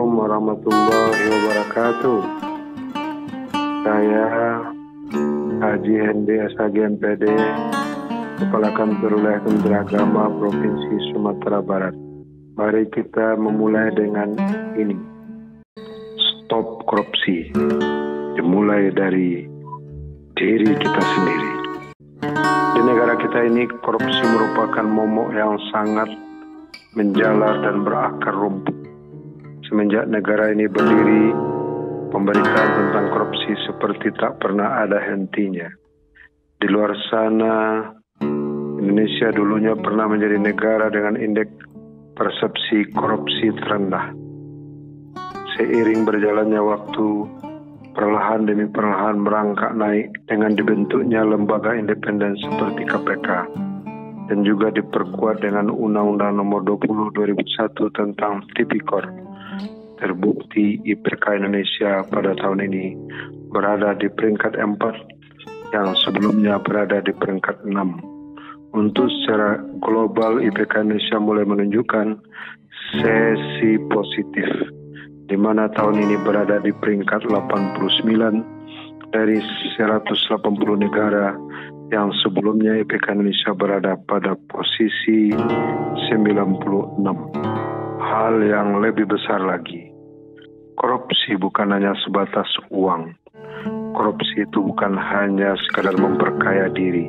Assalamualaikum warahmatullahi wabarakatuh. Saya Haji Hendi SAG MPD, Kepala Kantor Wilayah Kementerian Agama Provinsi Sumatera Barat. Mari kita memulai dengan ini. Stop korupsi. Dimulai dari diri kita sendiri. Di negara kita ini, korupsi merupakan momok yang sangat menjalar dan berakar rumput. Semenjak negara ini berdiri, pemberitaan tentang korupsi seperti tak pernah ada hentinya. Di luar sana, Indonesia dulunya pernah menjadi negara dengan indeks persepsi korupsi terendah. Seiring berjalannya waktu, perlahan demi perlahan merangkak naik dengan dibentuknya lembaga independen seperti KPK dan juga diperkuat dengan Undang-Undang Nomor 20 2001 tentang Tipikor. Terbukti IPK Indonesia pada tahun ini berada di peringkat 4 yang sebelumnya berada di peringkat 6. Untuk secara global, IPK Indonesia mulai menunjukkan sesi positif, di mana tahun ini berada di peringkat 89 dari 180 negara yang sebelumnya IPK Indonesia berada pada posisi 96. Hal yang lebih besar lagi, korupsi bukan hanya sebatas uang. Korupsi itu bukan hanya sekadar memperkaya diri.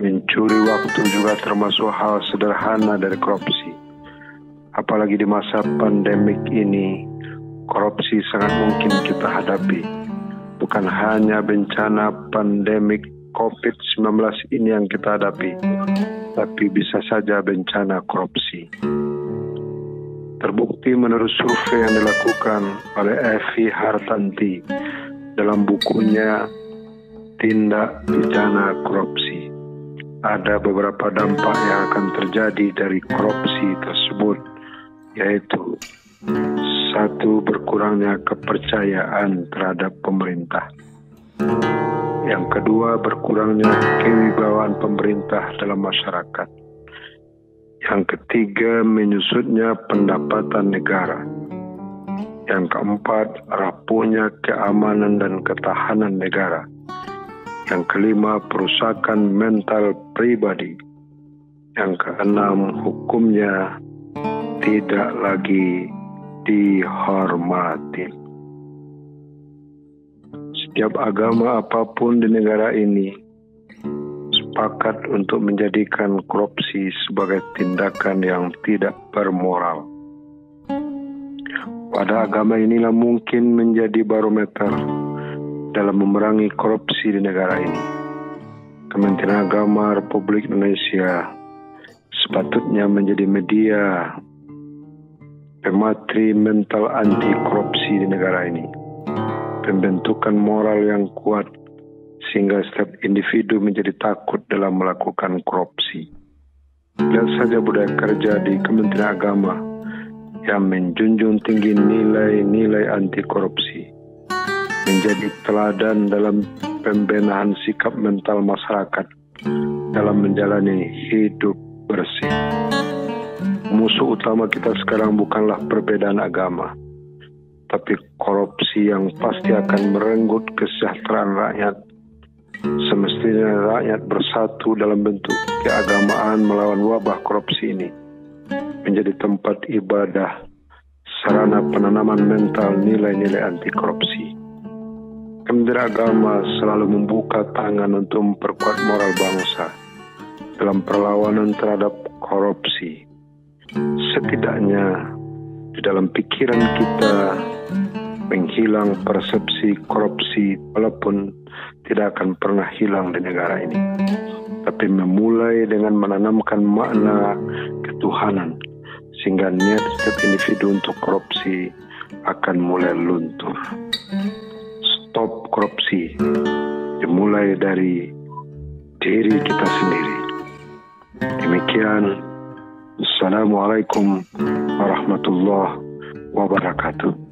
Mencuri waktu juga termasuk hal sederhana dari korupsi. Apalagi di masa pandemik ini, korupsi sangat mungkin kita hadapi. Bukan hanya bencana pandemik COVID-19 ini yang kita hadapi, tapi bisa saja bencana korupsi. Terbukti menurut survei yang dilakukan oleh Evi Hartanti dalam bukunya Tindak Pidana Korupsi. Ada beberapa dampak yang akan terjadi dari korupsi tersebut, yaitu 1. Berkurangnya kepercayaan terhadap pemerintah. Yang kedua, berkurangnya kewibawaan pemerintah dalam masyarakat. Yang ketiga, menyusutnya pendapatan negara. Yang keempat, rapuhnya keamanan dan ketahanan negara. Yang kelima, perusakan mental pribadi. Yang keenam, hukumnya tidak lagi dihormati. Setiap agama apapun di negara ini sepakat untuk menjadikan korupsi sebagai tindakan yang tidak bermoral. Pada agama inilah mungkin menjadi barometer dalam memerangi korupsi di negara ini. Kementerian Agama Republik Indonesia sepatutnya menjadi media pematri mental anti korupsi di negara ini. Pembentukan moral yang kuat sehingga setiap individu menjadi takut dalam melakukan korupsi. Lihat saja budaya kerja di Kementerian Agama yang menjunjung tinggi nilai-nilai anti korupsi, menjadi teladan dalam pembenahan sikap mental masyarakat dalam menjalani hidup bersih. Musuh utama kita sekarang bukanlah perbedaan agama, tapi korupsi yang pasti akan merenggut kesejahteraan rakyat. Semestinya rakyat bersatu dalam bentuk keagamaan melawan wabah korupsi ini, menjadi tempat ibadah, sarana penanaman mental nilai-nilai anti korupsi. Kementerian Agama selalu membuka tangan untuk memperkuat moral bangsa dalam perlawanan terhadap korupsi. Setidaknya di dalam pikiran kita menghilang persepsi korupsi, walaupun tidak akan pernah hilang di negara ini. Tapi memulai dengan menanamkan makna ketuhanan, sehingga niat setiap individu untuk korupsi akan mulai luntur. Stop korupsi. Dimulai dari diri kita sendiri. Demikian. Assalamualaikum warahmatullahi wabarakatuh.